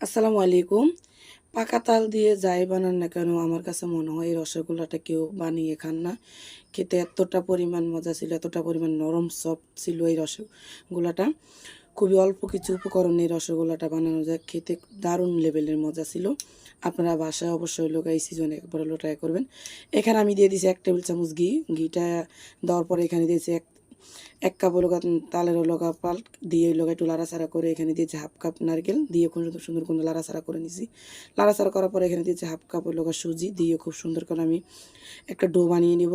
আসসালামু আলাইকুম। পাকা তাল দিয়ে যাই বানান না কেন আমার কাছে মনে হয় এই রসগোল্লাটা কেউ বানিয়ে খান না। খেতে এতটা পরিমাণ মজা ছিল, এতটা পরিমাণ নরম সফট ছিল এই রসগোল্লাটা। খুবই অল্প কিছু উপকরণে এই রসগোল্লাটা বানানো যায়। খেতে দারুণ লেভেলের মজা ছিল। আপনারা বাসায় অবশ্যই হলো এই সিজনে একবার হলো ট্রাই করবেন। এখানে আমি দিয়ে দিয়েছি ১ টেবিল চামচ ঘি। ঘিটা দেওয়ার পরে এখানে দিয়েছি ১ কাপ হলো তালের হলো পাল্প দিয়ে হলো একটু লাড়াচাড়া করে এখানে দিয়েছি ১/২ কাপ নারকেল দিয়ে খুব সুন্দর সুন্দর করে লাড়াচাড়া করে নিছি। লাড়াচাড়া করার পরে এখানে দিয়েছি ১/২ কাপ হলো সুজি দিয়ে খুব সুন্দর করে আমি একটা ডো বানিয়ে নিব।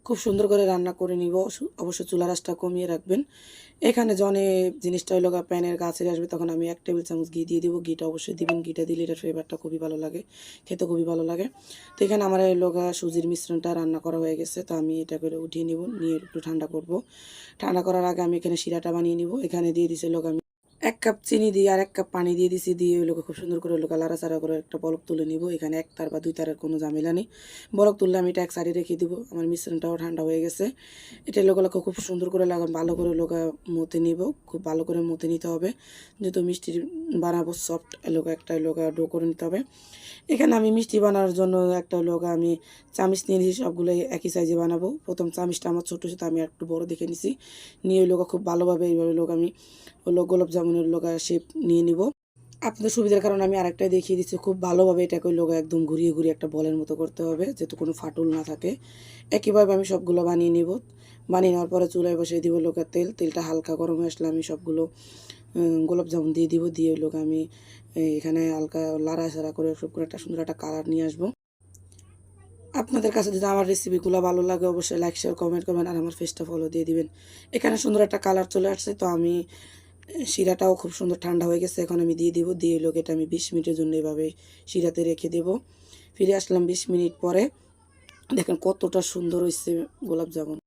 খুব সুন্দর করে রান্না করে নিব। অবশ্যই চুলা আঁচটা কমিয়ে রাখবেন। এখানে জিনিসটা হইলো প্যানের কাছে আসবে তখন আমি ১ টেবিল চামচ ঘি দিয়ে দিব। ঘিটা অবশ্যই দিবেন। ঘিটা দিলে এটার ফ্লেভারটা খুবই ভালো লাগে, খেতে খুবই ভালো লাগে। তো এখানে আমার হইলো সুজির মিশ্রণটা রান্না করা হয়ে গেছে। তো আমি এটা করে উঠিয়ে নিব, নিয়ে একটু ঠান্ডা করব। ঠান্ডা করার আগে আমি এখানে শিরাটা বানিয়ে নিব। এখানে দিয়ে দিছি আমি ১ কাপ চিনি দিয়ে আর ১ কাপ পানি দিয়ে দিছি। দিয়ে ওই খুব সুন্দর করে লাড়াচাড়া করে একটা বলক তুলে নিব। এখানে ১ তার বা ২ তারের কোনো ঝামেলা নেই। বলক তুললে আমি এটা এক সাইডে রেখে দিব। আমার মিশ্রণটাও ঠান্ডা হয়ে গেছে। এটা খুব সুন্দর করে ভালো করে মথে নিব। খুব ভালো করে মথে নিতে হবে, যেহেতু মিষ্টি বানাবো সফট একটা ডো করে নিতে হবে। এখানে আমি মিষ্টি বানানোর জন্য একটা আমি চামিচ নিয়ে নিয়েছি। সবগুলো একই সাইজে বানাবো। প্রথম চামিচটা আমার ছোটো ছিল, আমি একটু বড় দেখে নিছি। নিয়ে খুব ভালোভাবে এইভাবে আমি গোলাপ জামুনের শেপ নিয়ে নিব। আপনাদের সুবিধার কারণে আমি আরেকটা দেখিয়ে দিচ্ছি। খুব ভালোভাবে এটাকে একদম ঘুরিয়ে ঘুরিয়ে একটা বলের মতো করতে হবে, যাতে কোনো ফাটল না থাকে। একইভাবে আমি সবগুলো বানিয়ে নিব। বানিয়ে নেওয়ার পরে চুলায় বসিয়ে দিব তেলটা হালকা গরম হয়ে আসলে আমি সবগুলো গোলাপ জামুন দিয়ে দিব। দিয়ে আমি এখানে হালকা লাড়াচাড়া করে সব করে একটা সুন্দর একটা কালার নিয়ে আসবো। আপনাদের কাছে যদি আমার রেসিপিগুলো ভালো লাগে অবশ্যই লাইক শেয়ার কমেন্ট করবেন আর আমার পেজটা ফলো দিয়ে দিবেন। এখানে সুন্দর একটা কালার চলে আসছে। তো আমি শিরাটাও খুব সুন্দর ঠান্ডা হয়ে গেছে। এখন আমি দিয়ে দিব। দিয়ে এটা আমি ২০ মিনিটের জন্য এভাবে শিরাতে রেখে দেব। ফিরে আসলাম ২০ মিনিট পরে। দেখেন কতটা সুন্দর হয়েছে গোলাপ জামুন।